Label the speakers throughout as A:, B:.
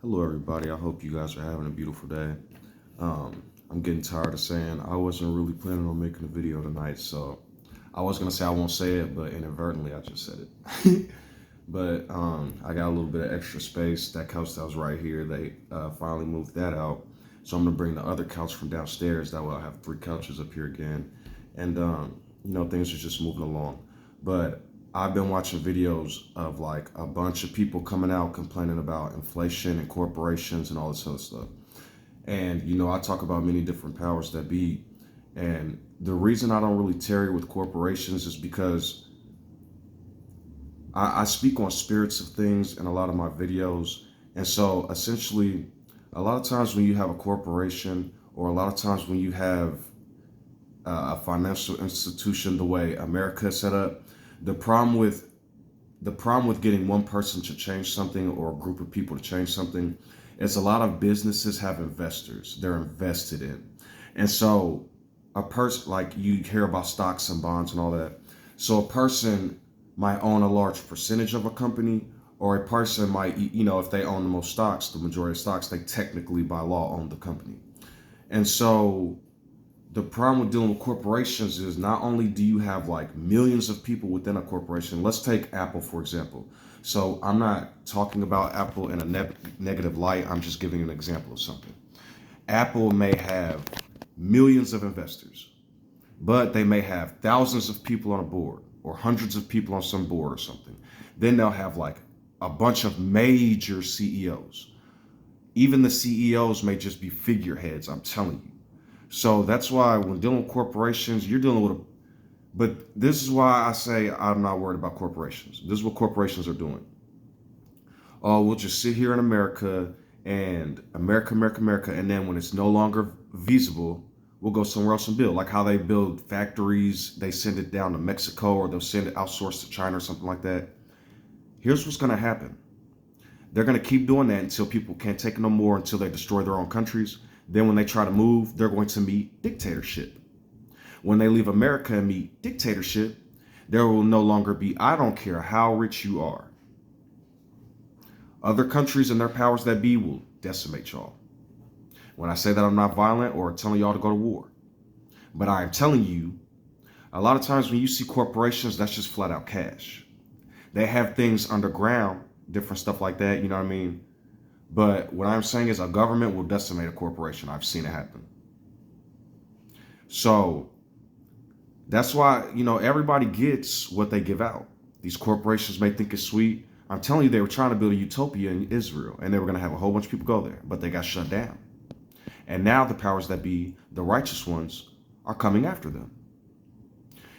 A: Hello, everybody. I hope you guys are having a beautiful day. I'm getting tired of saying I wasn't really planning on making a video tonight, so I was gonna say I won't say it, but inadvertently I just said it. But I got a little bit of extra space. That couch that was right here, they finally moved that out, so I'm gonna bring the other couch from downstairs. That way I'll have three couches up here again, and things are just moving along. But I've been watching videos of like a bunch of people coming out complaining about inflation and corporations and all this other stuff. And I talk about many different powers that be. And the reason I don't really tarry with corporations is because I speak on spirits of things in a lot of my videos. And so essentially, a lot of times when you have a corporation, or a lot of times when you have a financial institution the way America is set up, the problem with getting one person to change something or a group of people to change something is a lot of businesses have investors they're invested in. And so a person, like you hear about stocks and bonds and all that. So a person might own a large percentage of a company, or a person might, if they own the most stocks, the majority of stocks, they technically by law own the company. And so the problem with dealing with corporations is not only do you have like millions of people within a corporation. Let's take Apple, for example. So I'm not talking about Apple in a negative light. I'm just giving an example of something. Apple may have millions of investors, but they may have thousands of people on a board or hundreds of people on some board or something. Then they'll have like a bunch of major CEOs. Even the CEOs may just be figureheads, I'm telling you. So that's why when dealing with corporations, you're dealing with but this is why I say I'm not worried about corporations. This is what corporations are doing. Oh, we'll just sit here in America and America, and then when it's no longer feasible, we'll go somewhere else and build. Like how they build factories, they send it down to Mexico, or they'll send it outsourced to China or something like that. Here's what's going to happen. They're going to keep doing that until people can't take it no more, until they destroy their own countries. Then when they try to move, they're going to meet dictatorship. When they leave America and meet dictatorship, there will no longer be, I don't care how rich you are. Other countries and their powers that be will decimate y'all. When I say that, I'm not violent or telling y'all to go to war. But I am telling you, a lot of times when you see corporations, that's just flat out cash. They have things underground, different stuff like that, you know what I mean? But what I'm saying is a government will decimate a corporation. I've seen it happen. So that's why, everybody gets what they give out. These corporations may think it's sweet. I'm telling you, they were trying to build a utopia in Israel, and they were going to have a whole bunch of people go there, but they got shut down. And now the powers that be, the righteous ones, are coming after them.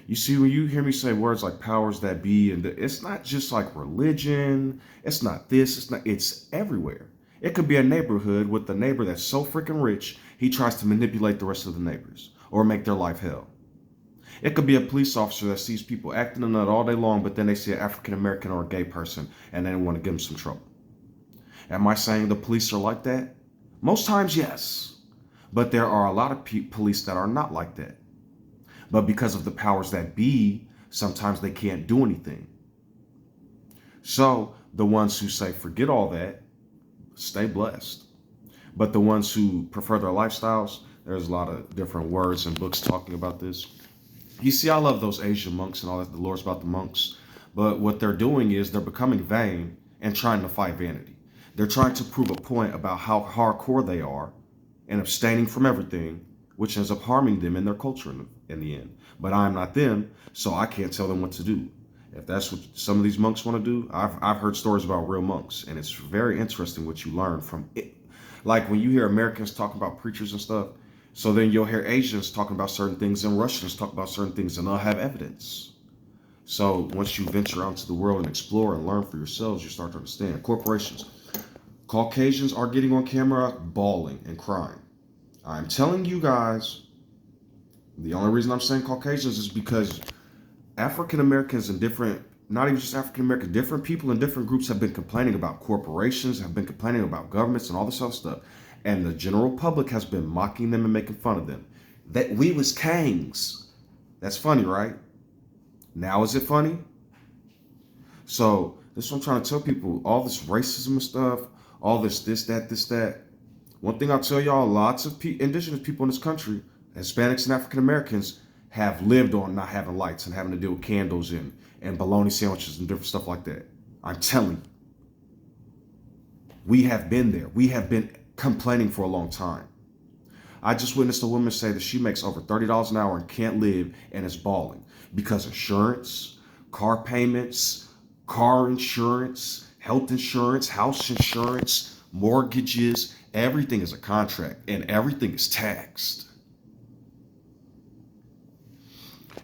A: You see, when you hear me say words like powers that be, and it's not just like religion, it's not this, it's everywhere. It could be a neighborhood with a neighbor that's so freaking rich, he tries to manipulate the rest of the neighbors or make their life hell. It could be a police officer that sees people acting a nut all day long, but then they see an African American or a gay person and they want to give them some trouble. Am I saying the police are like that? Most times, yes. But there are a lot of police that are not like that. But because of the powers that be, sometimes they can't do anything. So the ones who say, forget all that, stay blessed. But the ones who prefer their lifestyles, there's a lot of different words and books talking about this. You see, I love those Asian monks and all that. The Lord's about the monks. But what they're doing is they're becoming vain and trying to fight vanity. They're trying to prove a point about how hardcore they are and abstaining from everything, which ends up harming them and their culture in the end. But I'm not them, so I can't tell them what to do. If that's what some of these monks want to do, I've heard stories about real monks, and it's very interesting what you learn from it. Like when you hear Americans talking about preachers and stuff, so then you'll hear Asians talking about certain things and Russians talk about certain things, and they'll have evidence. So once you venture out into the world and explore and learn for yourselves, you start to understand. Corporations. Caucasians are getting on camera bawling and crying. I'm telling you guys, the only reason I'm saying Caucasians is because African Americans and different, not even just African Americans, different people in different groups have been complaining about corporations, have been complaining about governments and all this other stuff. And the general public has been mocking them and making fun of them. That we was kings. That's funny, right? Now is it funny? So this is what I'm trying to tell people. All this racism and stuff, all this, that, this, that. One thing I'll tell y'all, lots of indigenous people in this country, Hispanics and African Americans, have lived on not having lights and having to deal with candles and bologna sandwiches and different stuff like that. I'm telling you, we have been there. We have been complaining for a long time. I just witnessed a woman say that she makes over $30 an hour and can't live and is bawling because insurance, car payments, car insurance, health insurance, house insurance, mortgages, everything is a contract and everything is taxed.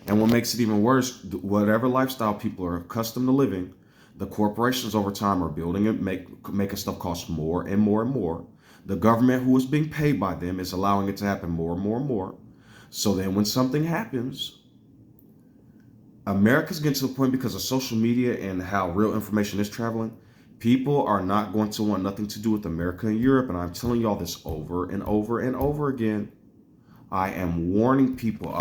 A: And what makes it even worse, whatever lifestyle people are accustomed to living, the corporations over time are building it, making stuff cost more and more and more. The government who is being paid by them is allowing it to happen more and more and more. So then when something happens, America's getting to the point because of social media and how real information is traveling. People are not going to want nothing to do with America and Europe. And I'm telling y'all this over and over and over again. I am warning people.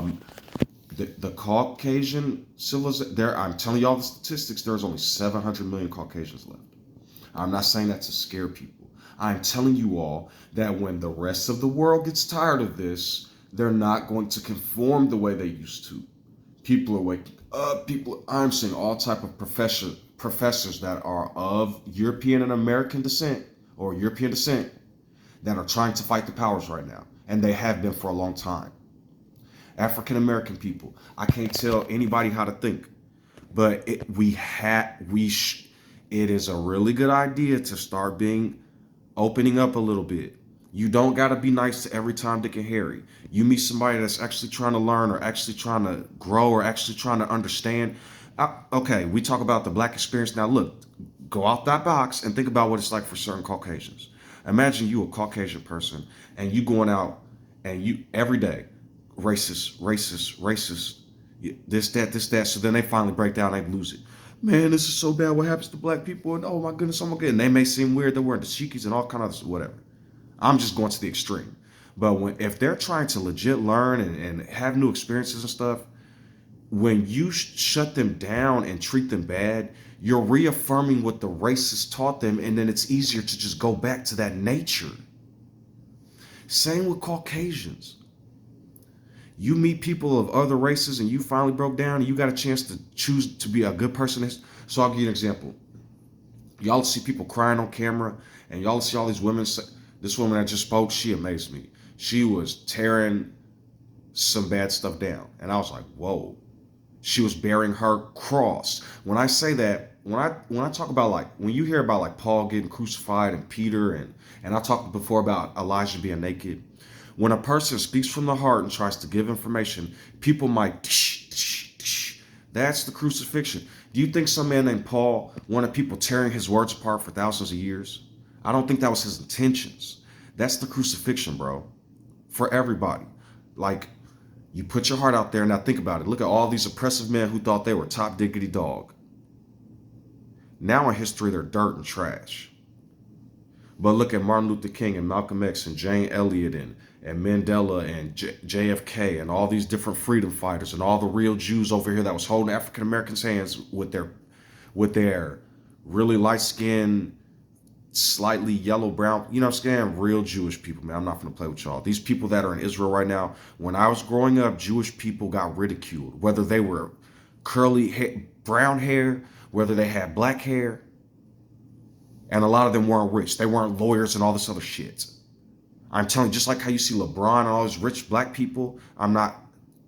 A: The Caucasian civilization, I'm telling y'all the statistics, there's only 700 million Caucasians left. I'm not saying that to scare people. I'm telling you all that when the rest of the world gets tired of this, they're not going to conform the way they used to. People are waking up. I'm seeing all type of professors that are of European and American descent or European descent that are trying to fight the powers right now. And they have been for a long time. African American people, I can't tell anybody how to think, but it is a really good idea to start opening up a little bit. You don't got to be nice to every Tom, Dick, and Harry. You meet somebody that's actually trying to learn or actually trying to grow or actually trying to understand. Okay, we talk about the Black experience. Now look, go out that box and think about what it's like for certain Caucasians. Imagine you a Caucasian person and you going out and you every day, racist, this, that. So then they finally break down, they lose it. Man, this is so bad. What happens to Black people? And oh my goodness, oh my goodness. And they may seem weird. They're wearing the dashikis and all kind of whatever. I'm just going to the extreme. But if they're trying to legit learn and have new experiences and stuff, when you shut them down and treat them bad, you're reaffirming what the racists taught them, and then it's easier to just go back to that nature. Same with Caucasians. You meet people of other races and you finally broke down and you got a chance to choose to be a good person. So I'll give you an example. Y'all see people crying on camera and y'all see all these women. This woman that just spoke, she amazed me. She was tearing some bad stuff down. And I was like, whoa. She was bearing her cross. When I say that, when I talk about when you hear about Paul getting crucified and Peter and I talked before about Elijah being naked. When a person speaks from the heart and tries to give information, people might, that's the crucifixion. Do you think some man named Paul wanted people tearing his words apart for thousands of years? I don't think that was his intentions. That's the crucifixion, bro. For everybody. You put your heart out there. Now think about it. Look at all these oppressive men who thought they were top diggity dog. Now in history, they're dirt and trash. But look at Martin Luther King and Malcolm X and Jane Elliott and Mandela and JFK and all these different freedom fighters and all the real Jews over here that was holding African Americans' hands with their really light-skinned, slightly yellow brown, skin, real Jewish people, man. I'm not gonna play with y'all. These people that are in Israel right now, when I was growing up, Jewish people got ridiculed, whether they were curly hair, brown hair, whether they had black hair, and a lot of them weren't rich. They weren't lawyers and all this other shit. I'm telling you, just like how you see LeBron and all these rich black people, I'm not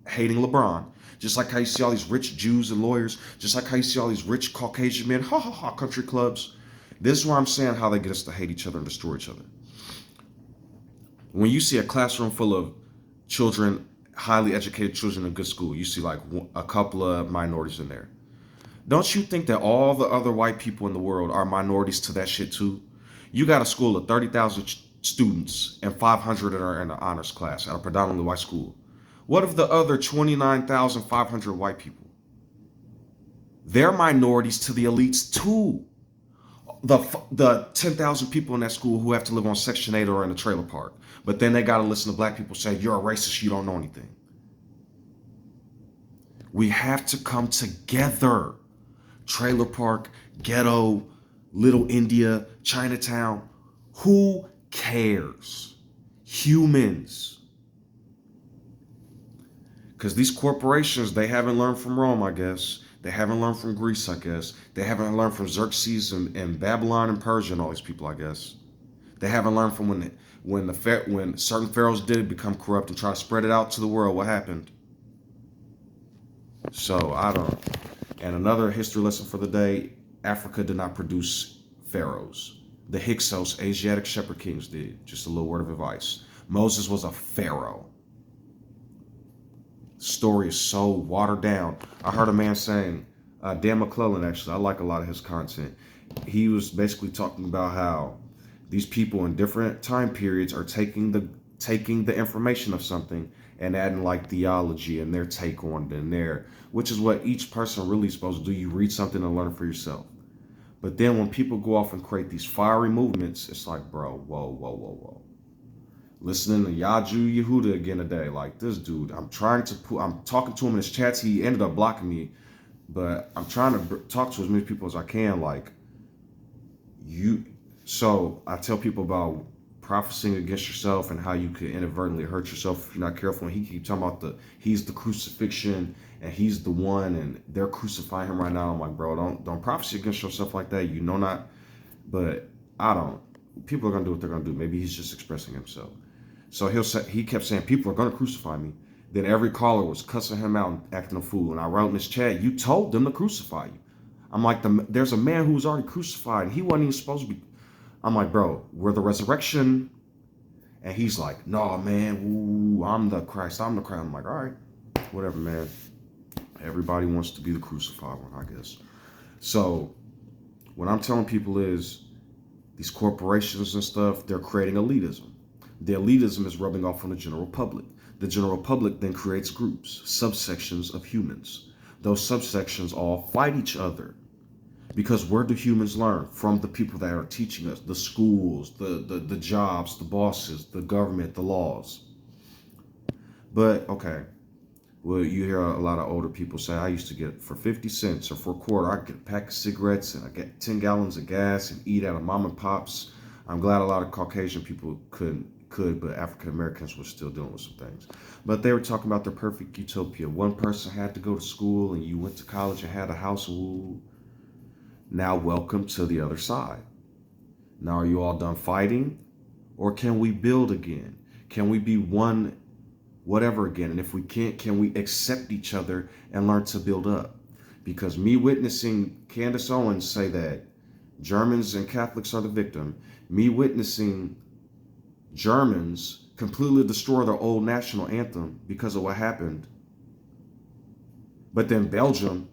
A: hating LeBron. Just like how you see all these rich Jews and lawyers, just like how you see all these rich Caucasian men, country clubs. This is why I'm saying how they get us to hate each other and destroy each other. When you see a classroom full of children, highly educated children in good school, you see a couple of minorities in there. Don't you think that all the other white people in the world are minorities to that shit too? You got a school of 30,000 students and 500 are in an honors class at a predominantly white school. What of the other 29,500 white people? They're minorities to the elites too. The 10,000 people in that school who have to live on Section 8 or in a trailer park. But then they got to listen to black people say, you're a racist, you don't know anything. We have to come together. Trailer park, ghetto, Little India, Chinatown. Who cares? Humans. Because these corporations, they haven't learned from Rome, I guess. They haven't learned from Greece, I guess. They haven't learned from Xerxes and Babylon and Persia and all these people, I guess. They haven't learned from when certain pharaohs did become corrupt and try to spread it out to the world. What happened? So I don't. And another history lesson for the day: Africa did not produce pharaohs. The Hyksos, Asiatic shepherd kings, did. Just a little word of advice. Moses was a pharaoh. Story is so watered down. I heard a man saying, Dan McClellan, actually, I like a lot of his content. He was basically talking about how these people in different time periods are taking the information of something and adding like theology and their take on it and which is what each person really is supposed to do. You read something and learn it for yourself. But then when people go off and create these fiery movements, it's like, bro, whoa, whoa, whoa, whoa. Listening to Yaju Yehuda again today, like this dude, I'm talking to him in his chats. He ended up blocking me, but I'm trying to talk to as many people as I can. Like so I tell people about prophesying against yourself and how you could inadvertently hurt yourself if you're not careful. And he keeps talking about he's the crucifixion and he's the one and they're crucifying him right now. I'm like, bro, don't prophesy against yourself like that. You know not, but I don't. People are gonna do what they're gonna do. Maybe he's just expressing himself. So he kept saying, people are going to crucify me. Then every caller was cussing him out and acting a fool. And I wrote in this chat, you told them to crucify you. I'm like, there's a man who was already crucified and he wasn't even supposed to be. I'm like, bro, we're the resurrection. And he's like, no, man, ooh, I'm the Christ. I'm the Christ. I'm like, all right, whatever, man. Everybody wants to be the crucified one, I guess. So what I'm telling people is these corporations and stuff, they're creating elitism. The elitism is rubbing off on the general public. The general public then creates groups, subsections of humans. Those subsections all fight each other. Because where do humans learn? From the people that are teaching us, the schools, the jobs, the bosses, the government, the laws. But, okay, well, you hear a lot of older people say, I used to get for 50 cents or for a quarter, I get a pack of cigarettes and I get 10 gallons of gas and eat at a mom and pop's. I'm glad a lot of Caucasian people could, but African Americans were still dealing with some things. But they were talking about their perfect utopia. One person had to go to school and you went to college and had a house. Ooh. Now welcome to the other side. Now are you all done fighting? Or can we build again? Can we be one whatever again? And if we can't, can we accept each other and learn to build up? Because me witnessing Candace Owens say that Germans and Catholics are the victim, me witnessing Germans completely destroy their old national anthem because of what happened. But then Belgium,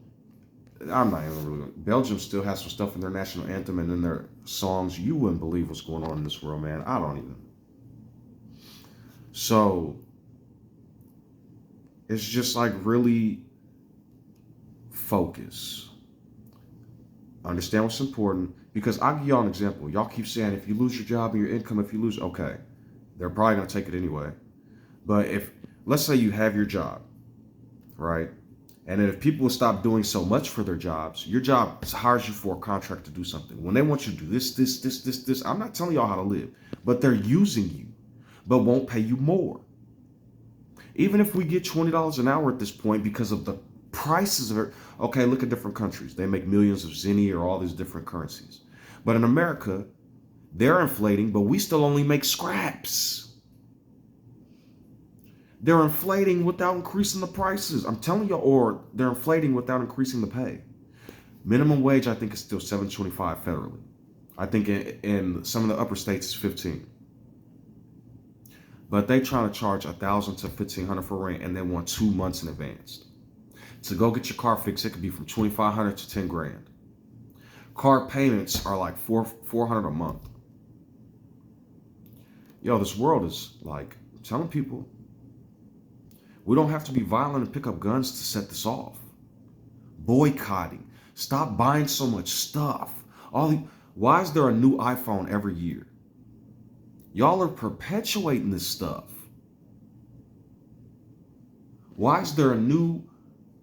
A: I'm not even really, Belgium still has some stuff in their national anthem and in their songs. You wouldn't believe what's going on in this world, man. I don't even. So it's just like really focus. Understand what's important. Because I'll give y'all an example. Y'all keep saying if you lose your job and your income, if you lose, okay. They're probably going to take it anyway. But if, let's say you have your job, right? And then if people will stop doing so much for their jobs, your job hires you for a contract to do something. When they want you to do this, I'm not telling y'all how to live, but they're using you, but won't pay you more. Even if we get $20 an hour at this point because of the prices of it. Okay, look at different countries. They make millions of zenny or all these different currencies. But in America, they're inflating, but we still only make scraps. They're inflating without increasing the prices. I'm telling you, or they're inflating without increasing the pay. Minimum wage, I think, is still $7.25 federally. I think in some of the upper states, it's 15. But they trying to charge $1,000 to $1,500 for rent, and they want 2 months in advance. To go get your car fixed, it could be from $2,500 to $10,000. Car payments are like $400 a month. Yo, this world is like, I'm telling people, we don't have to be violent and pick up guns to set this off. Boycotting. Stop buying so much stuff. Why is there a new iPhone every year? Y'all are perpetuating this stuff. Why is there a new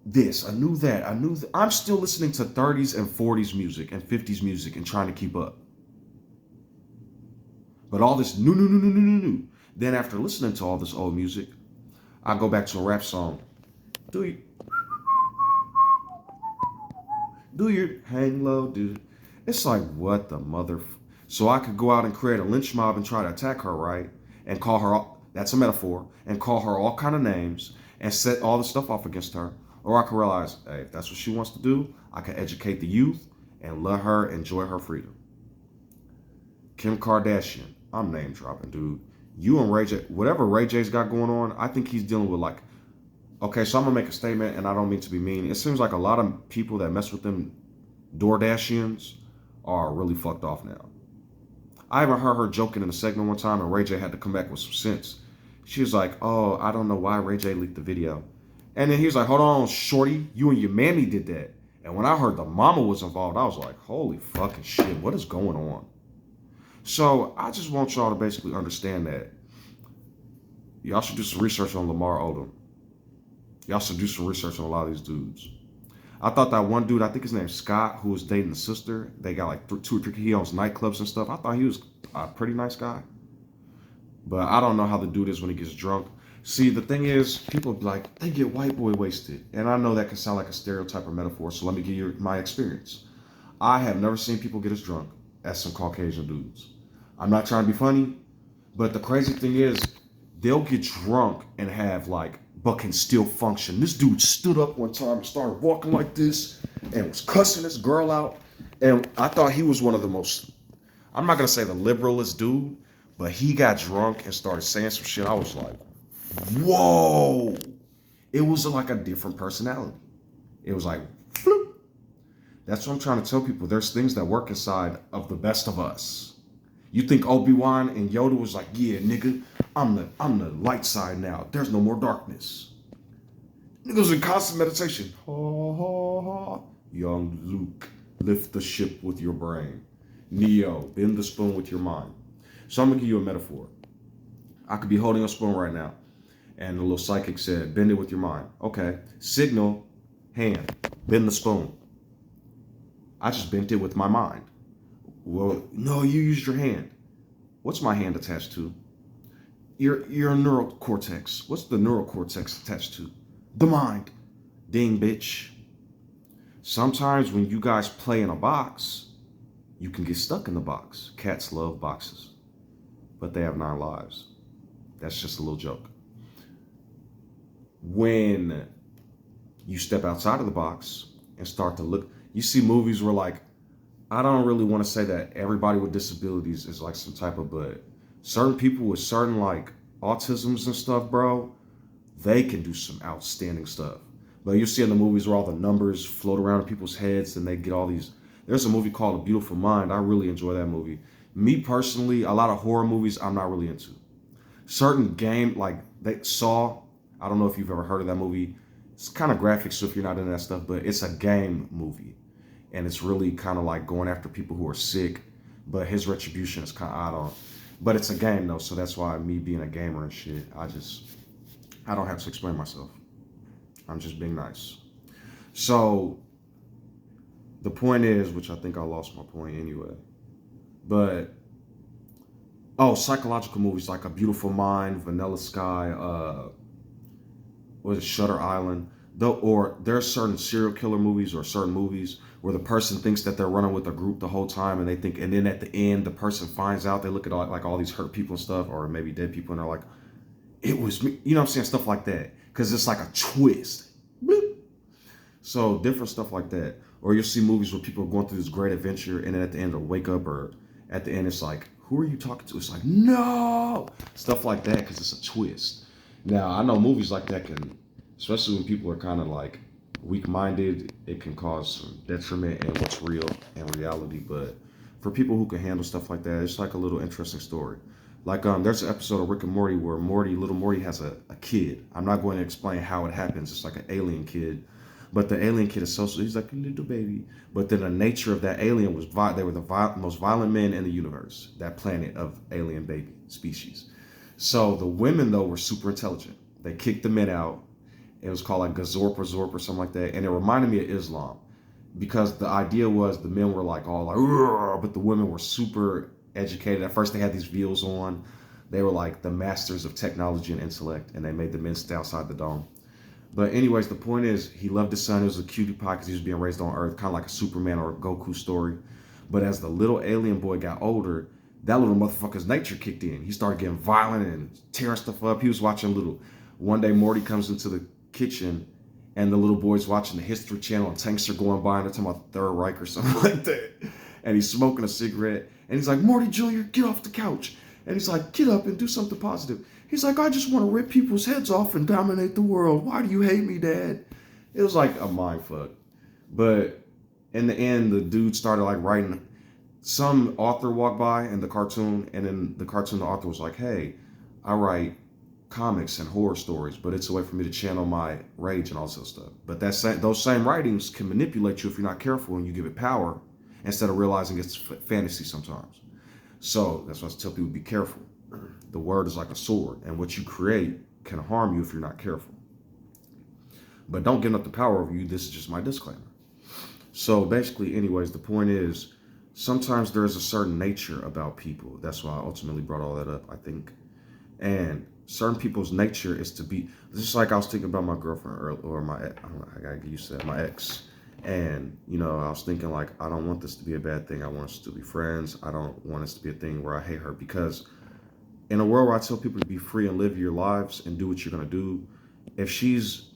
A: this, a new that, a new I'm still listening to 30s and 40s music and 50s music and trying to keep up. But all this new, new, new, new, new, new, new. Then after listening to all this old music, I go back to a rap song. Do you do your hang low, dude? It's like what the mother. So I could go out and create a lynch mob and try to attack her, right? And call her. That's a metaphor. And call her all kind of names and set all the stuff off against her. Or I could realize, hey, if that's what she wants to do, I can educate the youth and let her enjoy her freedom. Kim Kardashian. I'm name dropping, dude. You and Ray J, whatever Ray J's got going on, I think he's dealing with like, okay, so I'm gonna make a statement and I don't mean to be mean. It seems like a lot of people that mess with them DoorDashians are really fucked off now. I even heard her joking in a segment one time and Ray J had to come back with some sense. She was like, oh, I don't know why Ray J leaked the video. And then he was like, hold on, shorty, you and your mammy did that. And when I heard the mama was involved, I was like, holy fucking shit, what is going on? So I just want y'all to basically understand that y'all should do some research on Lamar Odom. Y'all should do some research on a lot of these dudes. I thought that one dude, I think his name's Scott, who was dating the sister. They got like 2 or 3, he owns nightclubs and stuff. I thought he was a pretty nice guy. But I don't know how the dude is when he gets drunk. See, the thing is, people be like, they get white boy wasted. And I know that can sound like a stereotype or metaphor, so let me give you my experience. I have never seen people get as drunk as some Caucasian dudes. I'm not trying to be funny, but the crazy thing is, they'll get drunk and have like, but can still function. This dude stood up one time and started walking like this and was cussing this girl out. And I thought he was one of the most, I'm not going to say the liberalist dude, but he got drunk and started saying some shit. I was like, whoa. It was like a different personality. It was like, floop. That's what I'm trying to tell people. There's things that work inside of the best of us. You think Obi-Wan and Yoda was like, yeah, nigga, I'm the light side now. There's no more darkness. Niggas in constant meditation. Ha, ha, ha. Young Luke, lift the ship with your brain. Neo, bend the spoon with your mind. So I'm going to give you a metaphor. I could be holding a spoon right now, and the little psychic said, bend it with your mind. Okay. Signal, hand, bend the spoon. I just bent it with my mind. Well, no, you used your hand. What's my hand attached to? Your neural cortex. What's the neural cortex attached to? The mind. Ding, bitch. Sometimes when you guys play in a box, you can get stuck in the box. Cats love boxes, but they have 9 lives. That's just a little joke. When you step outside of the box and start to look, you see movies where like, I don't really want to say that everybody with disabilities is like some type of, but certain people with certain like autisms and stuff, bro, they can do some outstanding stuff. But you see in the movies where all the numbers float around in people's heads and they get all these, there's a movie called A Beautiful Mind. I really enjoy that movie. Me personally, a lot of horror movies I'm not really into. Certain game, like they Saw, I don't know if you've ever heard of that movie. It's kind of graphic, so if you're not into that stuff, but it's a game movie. And it's really kind of like going after people who are sick, but his retribution is kind of odd on. But it's a game though, so that's why me being a gamer and shit, I don't have to explain myself. I'm just being nice. So the point is, which I think I lost my point anyway, but psychological movies like A Beautiful Mind, Vanilla Sky, what is it, Shutter Island, or there are certain serial killer movies or certain movies where the person thinks that they're running with a group the whole time and they think, and then at the end, the person finds out, they look at all these hurt people and stuff, or maybe dead people, and they're like, it was me, you know what I'm saying? Stuff like that. Because it's like a twist. Bloop. So different stuff like that. Or you'll see movies where people are going through this great adventure and then at the end they'll wake up, or at the end it's like, who are you talking to? It's like, no! Stuff like that because it's a twist. Now, I know movies like that can, especially when people are kind of like weak-minded, it can cause some detriment in what's real and reality. But for people who can handle stuff like that, it's like a little interesting story. Like there's an episode of Rick and Morty where little Morty has a kid. I'm not going to explain how it happens. It's like an alien kid. But the alien kid is he's like a little baby. But then the nature of that alien was, they were the most violent men in the universe, that planet of alien baby species. So the women, though, were super intelligent. They kicked the men out. It was called like Gazorp or Zorp or something like that. And it reminded me of Islam. Because the idea was the men were like all like, but the women were super educated. At first, they had these veils on. They were like the masters of technology and intellect, and they made the men stay outside the dome. But anyways, the point is, he loved his son. It was a cutie pie because he was being raised on Earth, kind of like a Superman or a Goku story. But as the little alien boy got older, that little motherfucker's nature kicked in. He started getting violent and tearing stuff up. He was watching little. One day, Morty comes into the kitchen, and the little boy's watching the History Channel, and tanks are going by, and they're talking about the Third Reich or something like that. And he's smoking a cigarette, and he's like, "Morty Jr., get off the couch." And he's like, "Get up and do something positive." He's like, "I just want to rip people's heads off and dominate the world. Why do you hate me, Dad?" It was like a mind fuck. But in the end, the dude started like writing. Some author walked by in the cartoon, and in the cartoon, the author was like, "Hey, I write comics and horror stories, but it's a way for me to channel my rage and all this other stuff." But those same writings can manipulate you if you're not careful and you give it power instead of realizing it's fantasy sometimes. So that's why I tell people, be careful. The word is like a sword, and what you create can harm you if you're not careful. But don't give up the power over you. This is just my disclaimer. So basically, anyways, the point is, sometimes there is a certain nature about people. That's why I ultimately brought all that up, I think. And certain people's nature is to be, just like I was thinking about my girlfriend earlier, or I gotta get used to that, my ex. And, I was thinking like, I don't want this to be a bad thing. I want us to be friends. I don't want this to be a thing where I hate her, because in a world where I tell people to be free and live your lives and do what you're going to do, if she's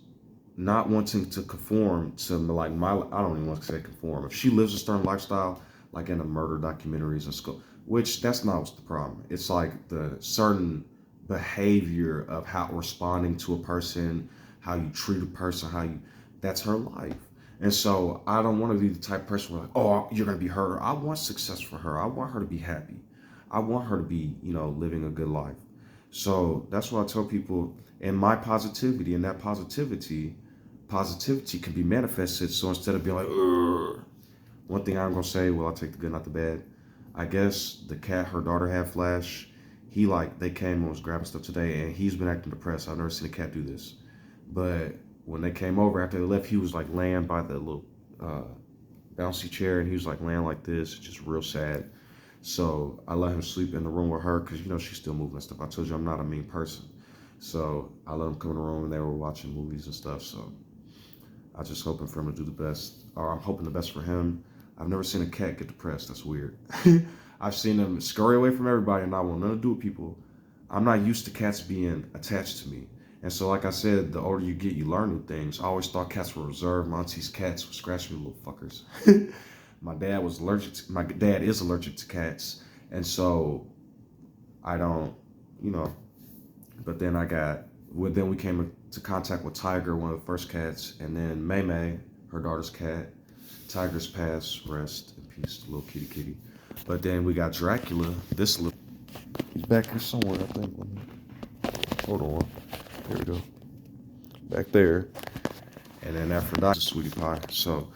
A: not wanting to conform to like I don't even want to say conform. If she lives a certain lifestyle, like in the murder documentaries and stuff, which that's not what's the problem. It's like the certain behavior of how responding to a person, how you treat a person, that's her life. And so I don't want to be the type of person where like, oh, you're going to be her. I want success for her. I want her to be happy. I want her to be, living a good life. So that's why I tell people, in my positivity, and that positivity can be manifested. So instead of being like, ugh, one thing I'm going to say, well, I'll take the good, not the bad. I guess the cat her daughter had Flash. They came and was grabbing stuff today, and he's been acting depressed. I've never seen a cat do this. But when they came over after they left, he was like laying by the little bouncy chair, and he was like laying like this, just real sad. So I let him sleep in the room with her because, she's still moving and stuff. I told you I'm not a mean person. So I let him come in the room, and they were watching movies and stuff. So I just hoping for him to do the best, or I'm hoping the best for him. I've never seen a cat get depressed. That's weird. I've seen them scurry away from everybody and not want nothing to do with people. I'm not used to cats being attached to me. And so, like I said, the older you get, you learn new things. I always thought cats were reserved. My auntie's cats would scratch me, little fuckers. My dad is allergic to cats. And so I don't, but then then we came into contact with Tiger, one of the first cats, and then May May, her daughter's cat. Tiger's passed, rest in peace, little kitty. But then we got Dracula, he's back here somewhere, I think. Hold on. There we go. Back there. And then Aphrodite's a sweetie pie. So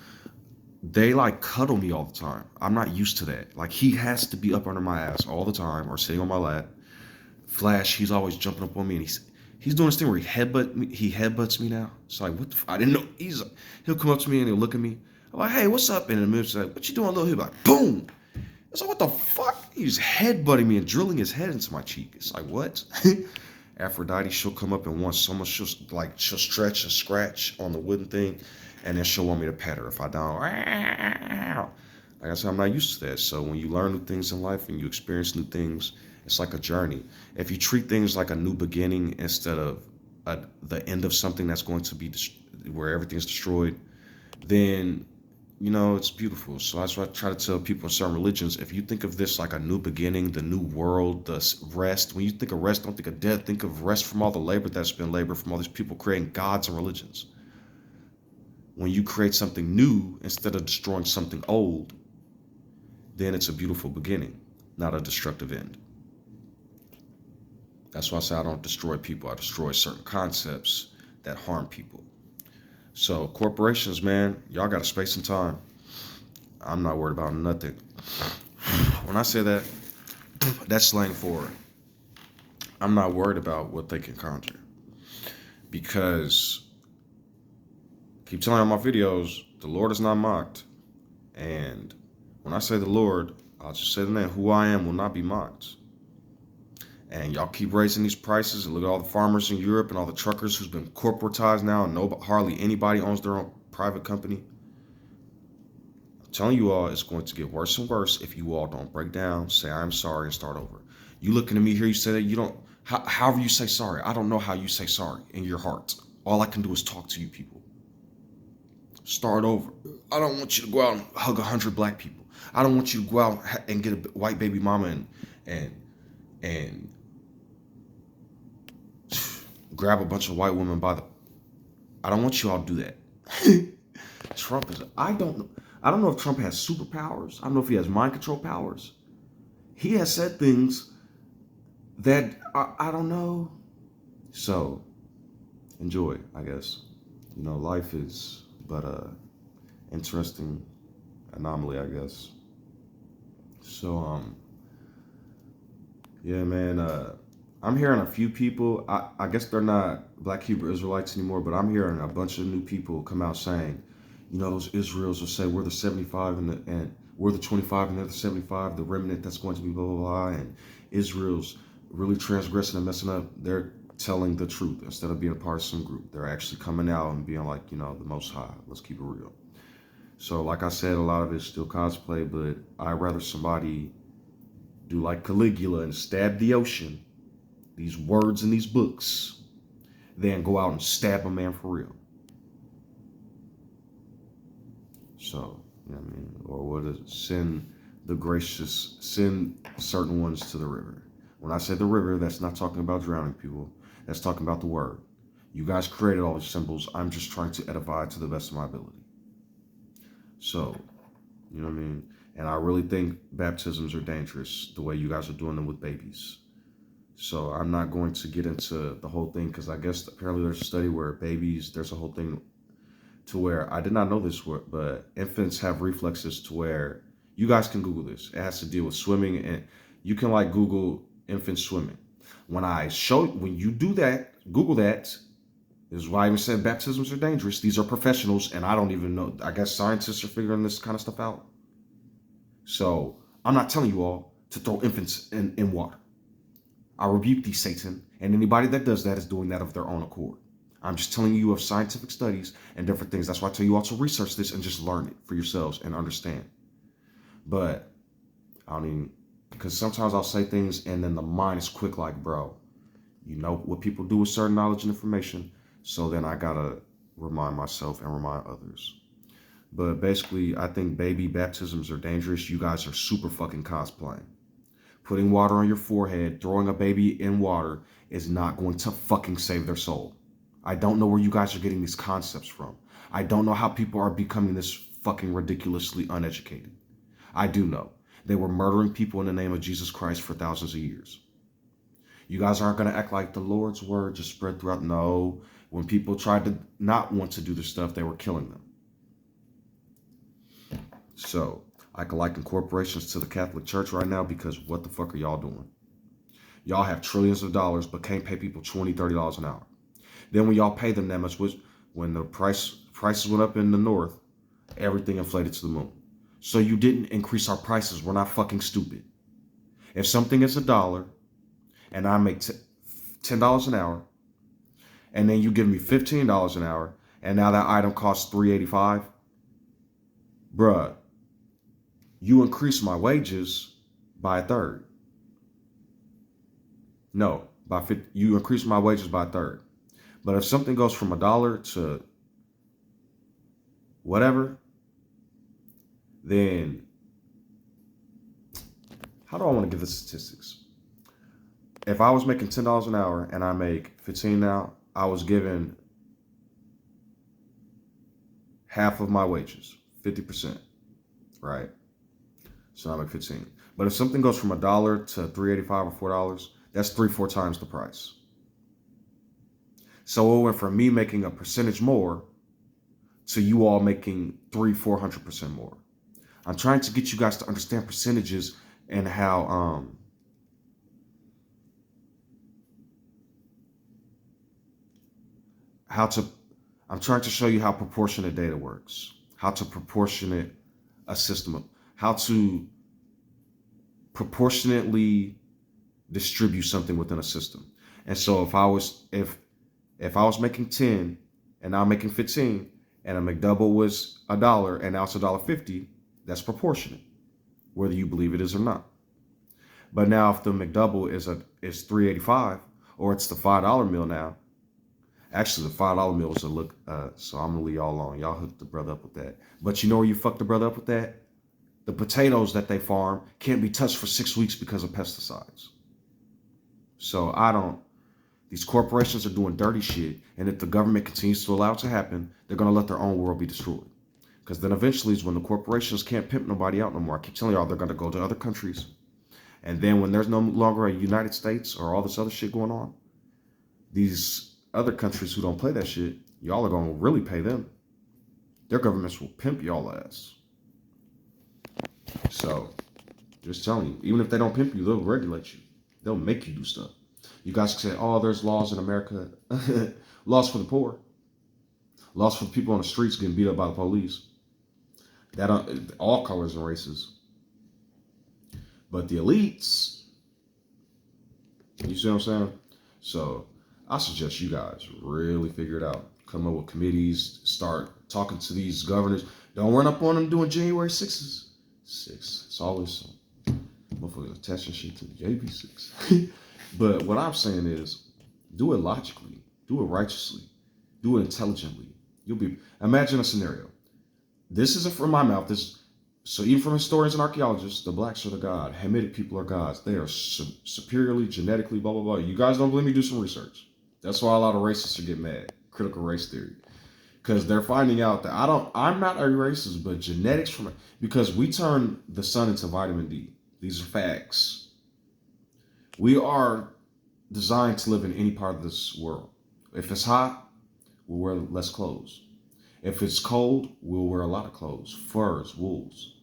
A: they like cuddle me all the time. I'm not used to that. Like, he has to be up under my ass all the time or sitting on my lap. Flash, he's always jumping up on me, and he's doing this thing where he headbutts me now. It's like, what the I didn't know. He'll come up to me and he'll look at me. I'm like, hey, what's up? And in the middle, he's like, what you doing, little? He'll be like, boom. It's like, what the fuck? He's headbutting me and drilling his head into my cheek. It's like, what? Aphrodite, she'll come up and want so much, she'll stretch and scratch on the wooden thing, and then she'll want me to pet her if I don't. Like I said, I'm not used to that. So when you learn new things in life and you experience new things, it's like a journey. If you treat things like a new beginning instead of the end of something that's going to be where everything's destroyed, then it's beautiful. So that's what I try to tell people in certain religions. If you think of this like a new beginning, the new world, the rest, when you think of rest, don't think of death. Think of rest from all the labor that's been labored from all these people creating gods and religions. When you create something new instead of destroying something old, then it's a beautiful beginning, not a destructive end. That's why I say I don't destroy people. I destroy certain concepts that harm people. So corporations, man, y'all got a space and time. I'm not worried about nothing. When I say that, that's slang for I'm not worried about what they can conjure. Because I keep telling you on my videos, the Lord is not mocked. And when I say the Lord, I'll just say the name. Who I am will not be mocked. And y'all keep raising these prices, and look at all the farmers in Europe and all the truckers who's been corporatized now, and hardly anybody owns their own private company. I'm telling you all, it's going to get worse and worse if you all don't break down, say I'm sorry, and start over. You looking at me here, you say that you don't, however you say sorry. I don't know how you say sorry in your heart. All I can do is talk to you people. Start over. I don't want you to go out and hug 100 black people. I don't want you to go out and get a white baby mama and grab a bunch of white women by the. I don't want you all to do that. Trump is. I don't know. I don't know if Trump has superpowers. I don't know if he has mind control powers. He has said things that I don't know. So enjoy, I guess. You know, life is but a interesting anomaly, I guess. So yeah, man. I'm hearing a few people. I guess they're not Black Hebrew Israelites anymore, but I'm hearing a bunch of new people come out saying, you know, those Israels will say we're the 75 and we're the 25 and they're the 75, the remnant that's going to be blah blah blah, and Israel's really transgressing and messing up. They're telling the truth instead of being a part of some group. They're actually coming out and being like, you know, the Most High. Let's keep it real. So, like I said, a lot of it's still cosplay, but I'd rather somebody do like Caligula and stab the ocean, these words in these books, than go out and stab a man for real. So, you know what I mean? Or what is it? Send certain ones to the river. When I say the river, that's not talking about drowning people. That's talking about the word. You guys created all these symbols. I'm just trying to edify to the best of my ability. So, you know what I mean? And I really think baptisms are dangerous the way you guys are doing them with babies. So I'm not going to get into the whole thing because I guess apparently there's a study where babies, there's a whole thing to where, I did not know this, but infants have reflexes to where, you guys can Google this. It has to deal with swimming, and you can like Google infant swimming. When you do that, Google that. This is why I even said baptisms are dangerous. These are professionals, and I don't even know. I guess scientists are figuring this kind of stuff out. So I'm not telling you all to throw infants in water. I rebuke thee, Satan, and anybody that does that is doing that of their own accord. I'm just telling you of scientific studies and different things. That's why I tell you all to research this and just learn it for yourselves and understand. But I don't even, because sometimes I'll say things and then the mind is quick like, bro, you know what people do with certain knowledge and information. So then I gotta remind myself and remind others. But basically, I think baby baptisms are dangerous. You guys are super fucking cosplaying. Putting water on your forehead, throwing a baby in water is not going to fucking save their soul. I don't know where you guys are getting these concepts from. I don't know how people are becoming this fucking ridiculously uneducated. I do know. They were murdering people in the name of Jesus Christ for thousands of years. You guys aren't going to act like the Lord's word just spread throughout. No. When people tried to not want to do this stuff, they were killing them. So I can liken corporations to the Catholic Church right now because what the fuck are y'all doing? Y'all have trillions of dollars but can't pay people $20, $30 an hour. Then when y'all pay them that much, when the prices went up in the north, everything inflated to the moon. So you didn't increase our prices. We're not fucking stupid. If something is $1 and I make $10 an hour, and then you give me $15 an hour, and now that item costs $3.85, bruh, you increase my wages by a third. No, you increase my wages by a third. But if something goes from $1 to whatever, then how do I want to give the statistics? If I was making $10 an hour and I make 15 now, I was given half of my wages, 50%, right? So I make 15. But if something goes from $1 to $3.85 or $4, that's 3-4 times the price. So it went from me making a percentage more to you all making 300-400% more. I'm trying to get you guys to understand percentages and how I'm trying to show you how proportionate data works, how to proportionate a system, how to proportionately distribute something within a system. And so if I was making 10 and now I'm making 15 and a McDouble was $1 and now it's $1.50, that's proportionate, whether you believe it is or not. But now if the McDouble is $3.85 or it's the $5 meal now, actually the $5 meal was a look, so I'm gonna leave y'all alone. Y'all hooked the brother up with that. But you know where you fucked the brother up with that? The potatoes that they farm can't be touched for 6 weeks because of pesticides. So these corporations are doing dirty shit, and if the government continues to allow it to happen, they're gonna let their own world be destroyed. Because then eventually is when the corporations can't pimp nobody out no more. I keep telling y'all they're gonna go to other countries. And then when there's no longer a United States or all this other shit going on, these other countries who don't play that shit, y'all are gonna really pay them. Their governments will pimp y'all ass. So, just telling you, even if they don't pimp you, they'll regulate you. They'll make you do stuff. You guys can say, oh, there's laws in America. Laws for the poor. Laws for the people on the streets getting beat up by the police. That all colors and races. But the elites, you see what I'm saying? So I suggest you guys really figure it out. Come up with committees, start talking to these governors. Don't run up on them doing January 6th. It's always motherfuckers attaching shit to the JP6. But what I'm saying is, do it logically, do it righteously, do it intelligently. Imagine a scenario. This isn't from my mouth. So even from historians and archaeologists, the blacks are the god. Hamitic people are gods. They are superiorly, genetically, blah, blah, blah. You guys don't believe me? Do some research. That's why a lot of racists are getting mad. Critical race theory. Because they're finding out that I'm not a racist, but genetics because we turn the sun into vitamin D. These are facts. We are designed to live in any part of this world. If it's hot, we'll wear less clothes. If it's cold, we'll wear a lot of clothes, furs, wools.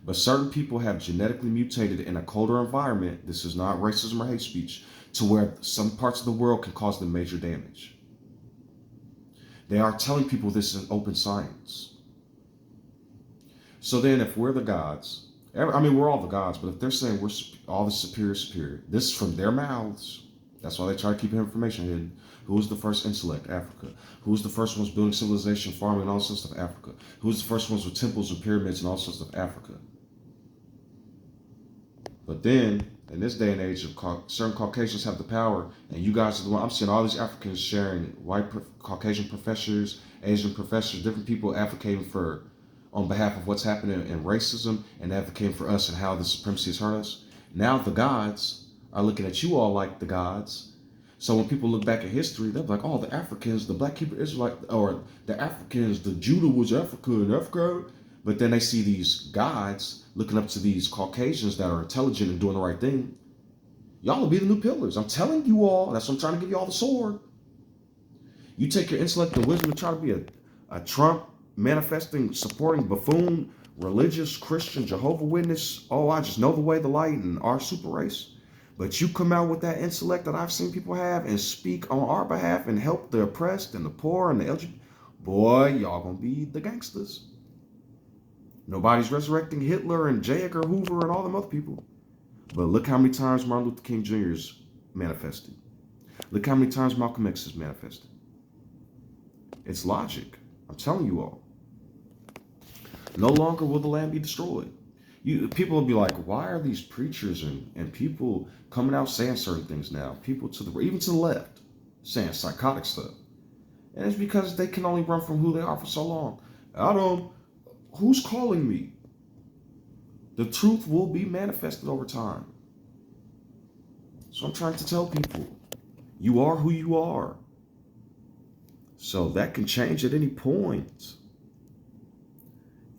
A: But certain people have genetically mutated in a colder environment, this is not racism or hate speech, to where some parts of the world can cause them major damage. They are telling people this is open science. So then if we're the gods, we're all the gods, but if they're saying we're all the superior, this is from their mouths. That's why they try to keep information hidden. Who was the first intellect? Africa. Who was the first ones building civilization, farming, and all sorts of Africa? Who was the first ones with temples and pyramids and all sorts of Africa? But then, in this day and age, certain Caucasians have the power, and you guys are the one. I'm seeing all these Africans sharing, Caucasian professors, Asian professors, different people advocating on behalf of what's happening in racism and advocating for us and how the supremacy has hurt us. Now the gods are looking at you all like the gods. So when people look back at history, they're like, oh, the Africans, the Black Hebrew Israelite, or the Africans, the Judah was Africa and Africa. But then they see these gods looking up to these Caucasians that are intelligent and doing the right thing. Y'all will be the new pillars. I'm telling you all. That's what I'm trying to give you all the sword. You take your intellect and wisdom and try to be a Trump manifesting, supporting buffoon, religious, Christian, Jehovah Witness. Oh, I just know the way, the light, and our super race. But you come out with that intellect that I've seen people have and speak on our behalf and help the oppressed and the poor and the LGBT. Boy, y'all gonna be the gangsters. Nobody's resurrecting Hitler and J. Edgar Hoover and all them other people. But look how many times Martin Luther King Jr. is manifested. Look how many times Malcolm X is manifested. It's logic. I'm telling you all. No longer will the land be destroyed. People will be like, why are these preachers and people coming out saying certain things now? People even to the left saying psychotic stuff. And it's because they can only run from who they are for so long. Who's calling me? The truth will be manifested over time. So I'm trying to tell people, you are who you are. So that can change at any point.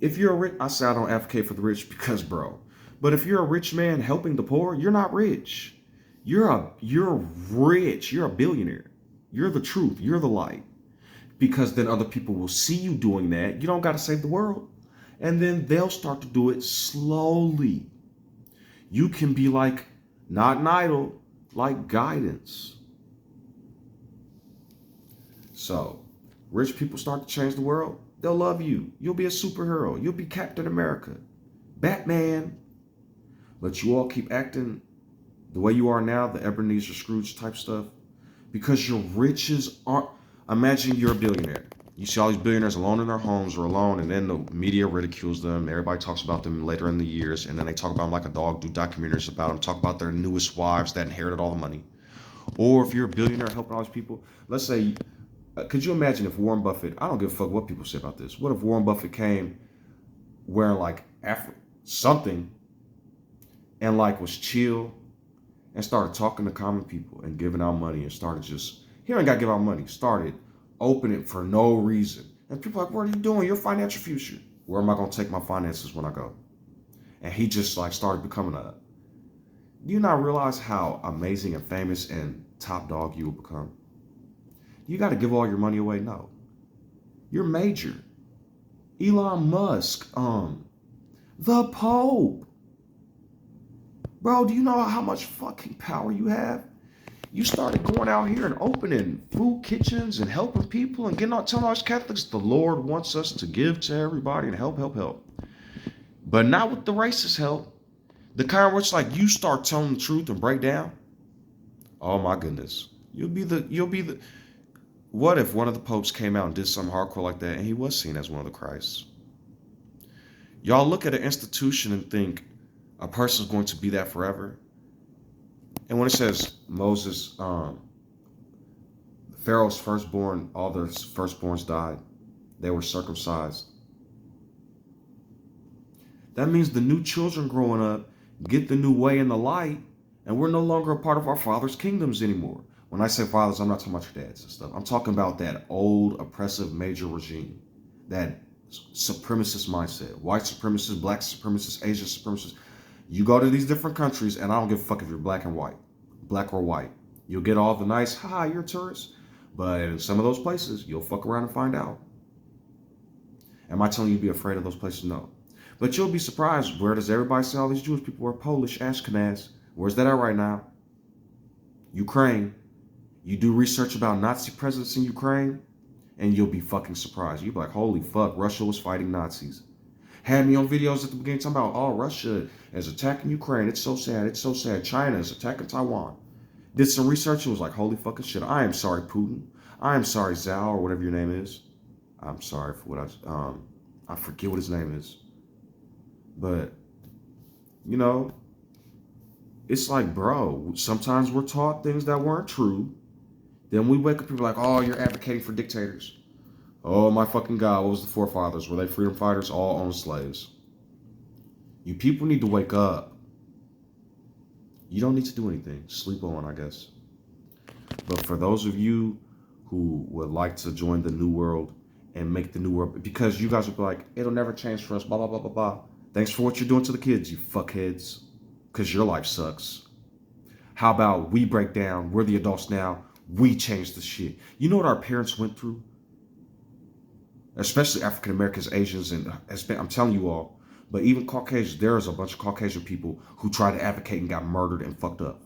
A: If you're rich, I say I don't advocate for the rich because, bro. But if you're a rich man helping the poor, you're not rich. You're rich. You're a billionaire. You're the truth. You're the light. Because then other people will see you doing that. You don't got to save the world. And then they'll start to do it slowly. You can be like, not an idol, like guidance. So, rich people start to change the world. They'll love you. You'll be a superhero. You'll be Captain America, Batman. But you all keep acting the way you are now, the Ebenezer Scrooge type stuff, because your riches aren't. Imagine you're a billionaire. You see all these billionaires alone in their homes or alone, and then the media ridicules them. Everybody talks about them later in the years, and then they talk about them like a dog, do documentaries about them, talk about their newest wives that inherited all the money. Or if you're a billionaire helping all these people, let's say, could you imagine if Warren Buffett, I don't give a fuck what people say about this, what if Warren Buffett came wearing like something and like was chill and started talking to common people and giving out money and started just, he ain't got to give out money, started opening for no reason. And people are like, what are you doing? Your financial future. Where am I going to take my finances when I go? And he just like started becoming a, do you not realize how amazing and famous and top dog you will become? You got to give all your money away? No. You're major. Elon Musk, the Pope. Bro, do you know how much fucking power you have? You started going out here and opening food kitchens and helping people and getting out, telling us Catholics the Lord wants us to give to everybody and help, help, help. But not with the racist help. The kind where it's like you start telling the truth and break down. Oh my goodness. You'll be the, what if one of the popes came out and did something hardcore like that and he was seen as one of the Christs? Y'all look at an institution and think a person's going to be that forever. And when it says Moses, Pharaoh's firstborn, all their firstborns died. They were circumcised. That means the new children growing up get the new way in the light, and we're no longer a part of our father's kingdoms anymore. When I say fathers, I'm not talking about your dads and stuff. I'm talking about that old oppressive major regime, that supremacist mindset, white supremacist, black supremacist, Asian supremacist. You go to these different countries, and I don't give a fuck if you're black and white, black or white. You'll get all the nice, hi, you're a tourist. But in some of those places, you'll fuck around and find out. Am I telling you to be afraid of those places? No. But you'll be surprised. Where does everybody say all these Jewish people are Polish, Ashkenaz? Where's that at right now? Ukraine. You do research about Nazi presence in Ukraine, and you'll be fucking surprised. You'll be like, holy fuck, Russia was fighting Nazis. Had me on videos at the beginning talking about, oh, Russia is attacking Ukraine. It's so sad. It's so sad. China is attacking Taiwan. Did some research. It was like, holy fucking shit. I am sorry, Putin. I am sorry, Zhao, or whatever your name is. I'm sorry for what I forget what his name is. But, you know, it's like, bro, sometimes we're taught things that weren't true. Then we wake up, people like, oh, you're advocating for dictators. Oh my fucking God, what was the forefathers? Were they freedom fighters? All owned slaves. You people need to wake up. You don't need to do anything. Sleep on, I guess. But for those of you who would like to join the new world and make the new world, because you guys will be like, it'll never change for us, blah, blah, blah, blah, blah. Thanks for what you're doing to the kids, you fuckheads. Because your life sucks. How about we break down, we're the adults now, we change the shit. You know what our parents went through? Especially African Americans, Asians, and I'm telling you all, but even Caucasians, there is a bunch of Caucasian people who tried to advocate and got murdered and fucked up.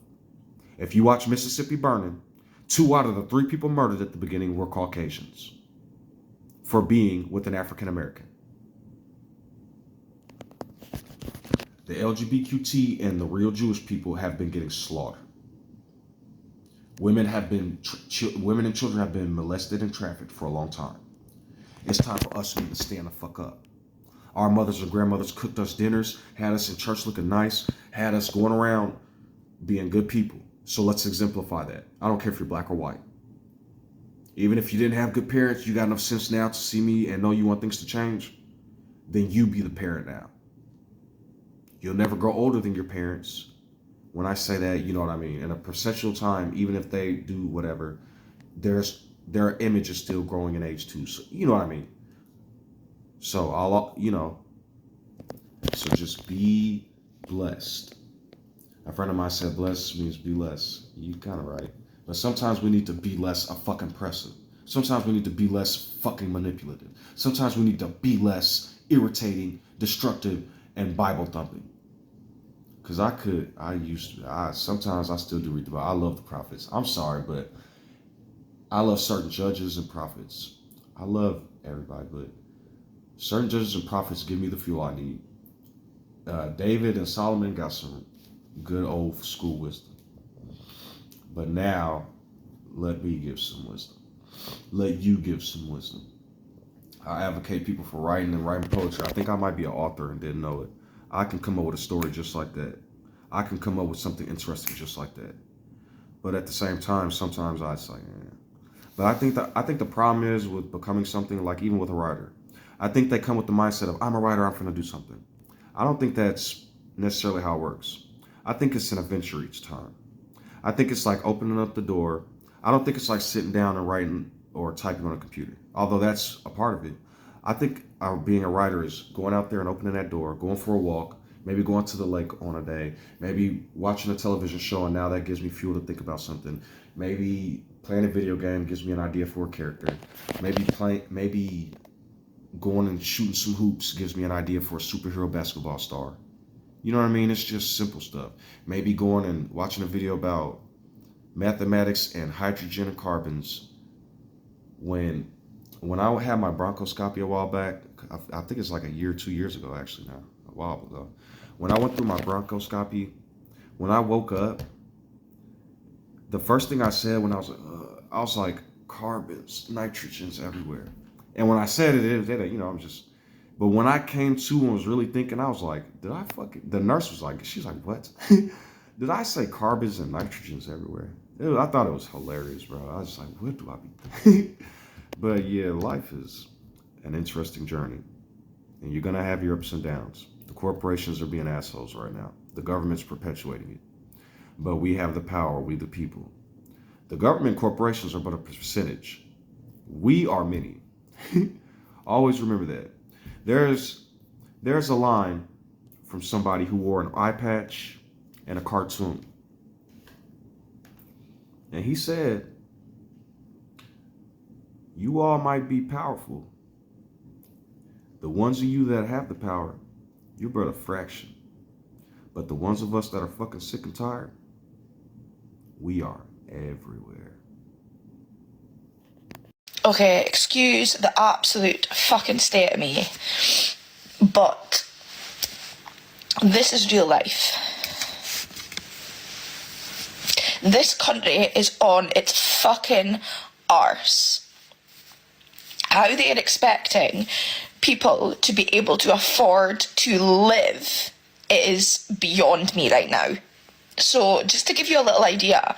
A: If you watch Mississippi Burning, 2 out of the 3 people murdered at the beginning were Caucasians for being with an African American. The LGBTQ and the real Jewish people have been getting slaughtered. Women and children have been molested and trafficked for a long time. It's time for us to stand the fuck up. Our mothers and grandmothers cooked us dinners, had us in church looking nice, had us going around being good people. So let's exemplify that. I don't care if you're black or white. Even if you didn't have good parents, you got enough sense now to see me and know you want things to change, then you be the parent now. You'll never grow older than your parents. When I say that, you know what I mean. In a percentual time, even if they do whatever, their image is still growing in age too. So you know what I mean. So so just be blessed. A friend of mine said blessed means be less. You kind of right. But sometimes we need to be less a fucking oppressive. Sometimes we need to be less fucking manipulative. Sometimes we need to be less irritating, destructive, and Bible thumping. Because sometimes I still do read the Bible. I love the prophets. I'm sorry, but I love certain judges and prophets. I love everybody, but certain judges and prophets give me the fuel I need. David and Solomon got some good old school wisdom. But now, let me give some wisdom. Let you give some wisdom. I advocate people for writing and writing poetry. I think I might be an author and didn't know it. I can come up with a story just like that. I can come up with something interesting just like that. But at the same time, sometimes I say, yeah. But I think the problem is with becoming something, like even with a writer. I think they come with the mindset of, I'm a writer, I'm going to do something. I don't think that's necessarily how it works. I think it's an adventure each time. I think it's like opening up the door. I don't think it's like sitting down and writing or typing on a computer, although that's a part of it. I think being a writer is going out there and opening that door, going for a walk, maybe going to the lake on a day, maybe watching a television show, and now that gives me fuel to think about something. Maybe playing a video game gives me an idea for a character. Maybe going and shooting some hoops gives me an idea for a superhero basketball star. You know what I mean? It's just simple stuff. Maybe going and watching a video about mathematics and hydrogen and carbons. When I had my bronchoscopy a while back, I think it's like a year, 2 years ago, actually now, a while ago. When I went through my bronchoscopy, when I woke up, the first thing I said when I was like, carbons, nitrogens everywhere. And when I said it, you know, but when I came to and was really thinking, I was like, the nurse was like, she's like, what? Did I say carbons and nitrogens everywhere? I thought it was hilarious, bro. I was just like, what do I be thinking? But yeah, life is an interesting journey. And you're going to have your ups and downs. The corporations are being assholes right now. The government's perpetuating it. But we have the power, we the people. The government corporations are but a percentage. We are many. Always remember that. There's a line from somebody who wore an eye patch and a cartoon. And he said, you all might be powerful. The ones of you that have the power, you're but a fraction. But the ones of us that are fucking sick and tired, we are everywhere.
B: Okay, excuse the absolute fucking state of me, but this is real life. This country is on its fucking arse. How they are expecting people to be able to afford to live is beyond me right now. So just to give you a little idea,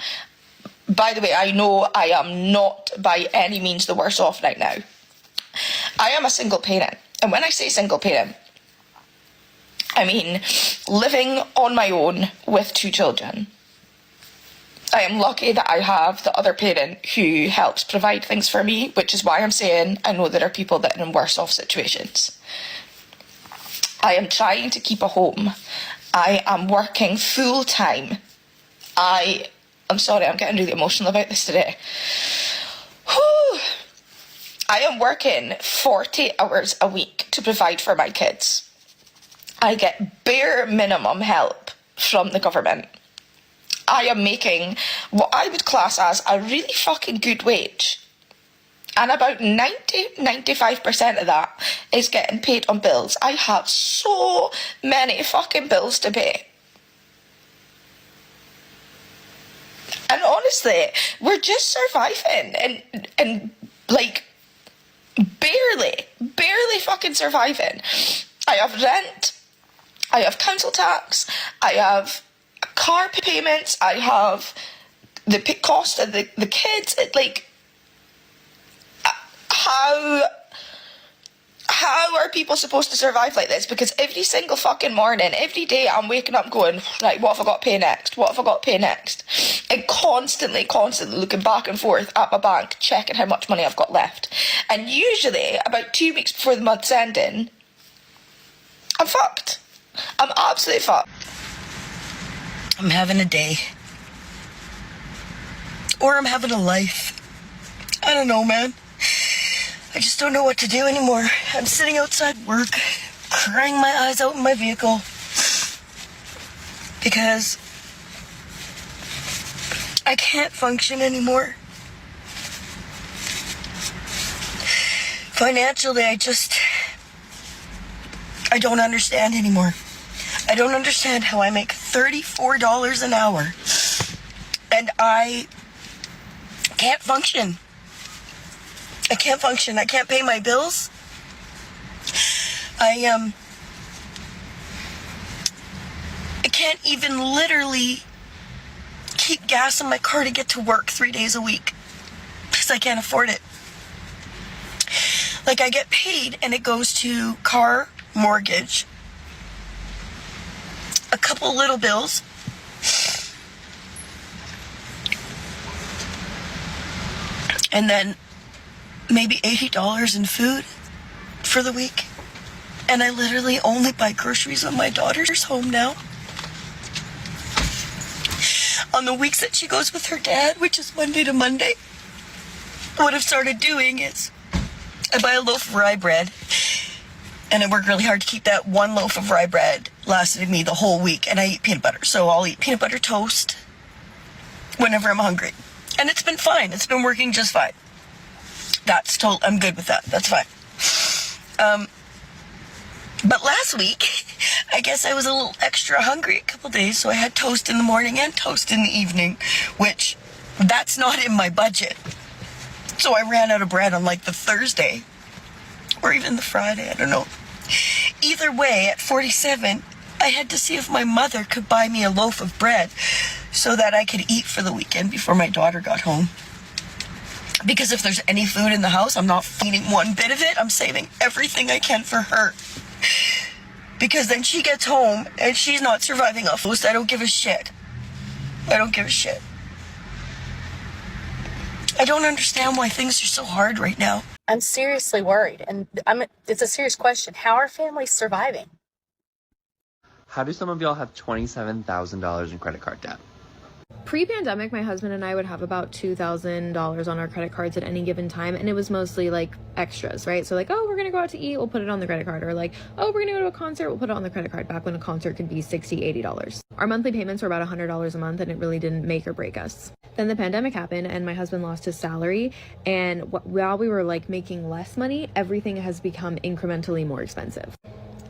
B: by the way, I know I am not by any means the worst off right now. I am a single parent. And when I say single parent, I mean living on my own with 2 children. I am lucky that I have the other parent who helps provide things for me, which is why I'm saying I know there are people that are in worse off situations. I am trying to keep a home. I am working full time. I'm sorry, I'm getting really emotional about this today. Whew. I am working 40 hours a week to provide for my kids. I get bare minimum help from the government. I am making what I would class as a really fucking good wage. And about 95% of that is getting paid on bills. I have so many fucking bills to pay. And honestly, we're just surviving and like barely fucking surviving. I have rent, I have council tax, I have car payments, I have the cost of the kids. Like, how are people supposed to survive like this? Because every single fucking morning, every day, I'm waking up going, right, what have I got to pay next? What have I got to pay next? And constantly looking back and forth at my bank, checking how much money I've got left. And usually, about 2 weeks before the month's ending, I'm fucked. I'm absolutely fucked.
C: I'm having a day. Or I'm having a life. I don't know, man. I just don't know what to do anymore. I'm sitting outside work, crying my eyes out in my vehicle. Because I can't function anymore. Financially, I don't understand anymore. don't understand how I make $34 an hour and I can't function. I can't function. I can't pay my bills. I can't even literally keep gas in my car to get to work 3 days a week because I can't afford it. Like, I get paid and it goes to car, mortgage, a couple little bills, and then maybe $80 in food for the week. And I literally only buy groceries when my daughter's home now. On the weeks that she goes with her dad, which is Monday to Monday, what I've started doing is I buy a loaf of rye bread and I work really hard to keep that one loaf of rye bread lasting me the whole week, and I eat peanut butter. So I'll eat peanut butter toast whenever I'm hungry. And it's been fine. It's been working just fine. I'm good with that. That's fine. But last week, I guess I was a little extra hungry a couple days, so I had toast in the morning and toast in the evening, which that's not in my budget. So I ran out of bread on like the Thursday or even the Friday, I don't know. Either way, at 47, I had to see if my mother could buy me a loaf of bread so that I could eat for the weekend before my daughter got home. Because if there's any food in the house, I'm not eating one bit of it. I'm saving everything I can for her. Because then she gets home and she's not surviving off toast. I don't give a shit. I don't give a shit. I don't understand why things are so hard right now.
D: I'm seriously worried, and it's a serious question. How are families surviving?
E: How do some of y'all have $27,000 in credit card debt?
F: Pre-pandemic, my husband and I would have about $2,000 on our credit cards at any given time, and it was mostly like extras, right? So like, oh, we're gonna go out to eat, we'll put it on the credit card, or like, oh, we're gonna go to a concert, we'll put it on the credit card, back when a concert could be $60, $80. Our monthly payments were about $100 a month, and it really didn't make or break us. Then the pandemic happened, and my husband lost his salary, and while we were like making less money, everything has become incrementally more expensive.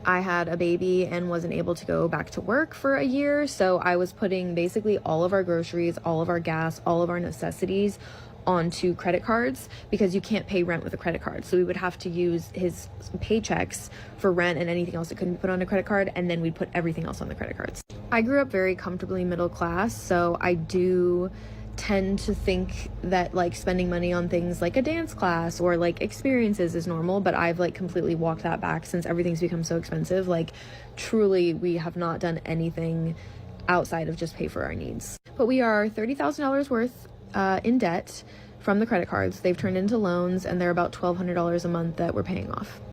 F: I had a baby and wasn't able to go back to work for a year, so I was putting basically all of our groceries, all of our gas, all of our necessities onto credit cards because you can't pay rent with a credit card. So we would have to use his paychecks for rent and anything else that couldn't be put on a credit card, and then we'd put everything else on the credit cards. I grew up very comfortably middle class, so I do tend to think that like spending money on things like a dance class or like experiences is normal, but I've like completely walked that back since everything's become so expensive. Like truly, we have not done anything outside of just pay for our needs. But we are $30,000 worth in debt from the credit cards. They've turned into loans, and they're about $1,200 a month that we're paying off.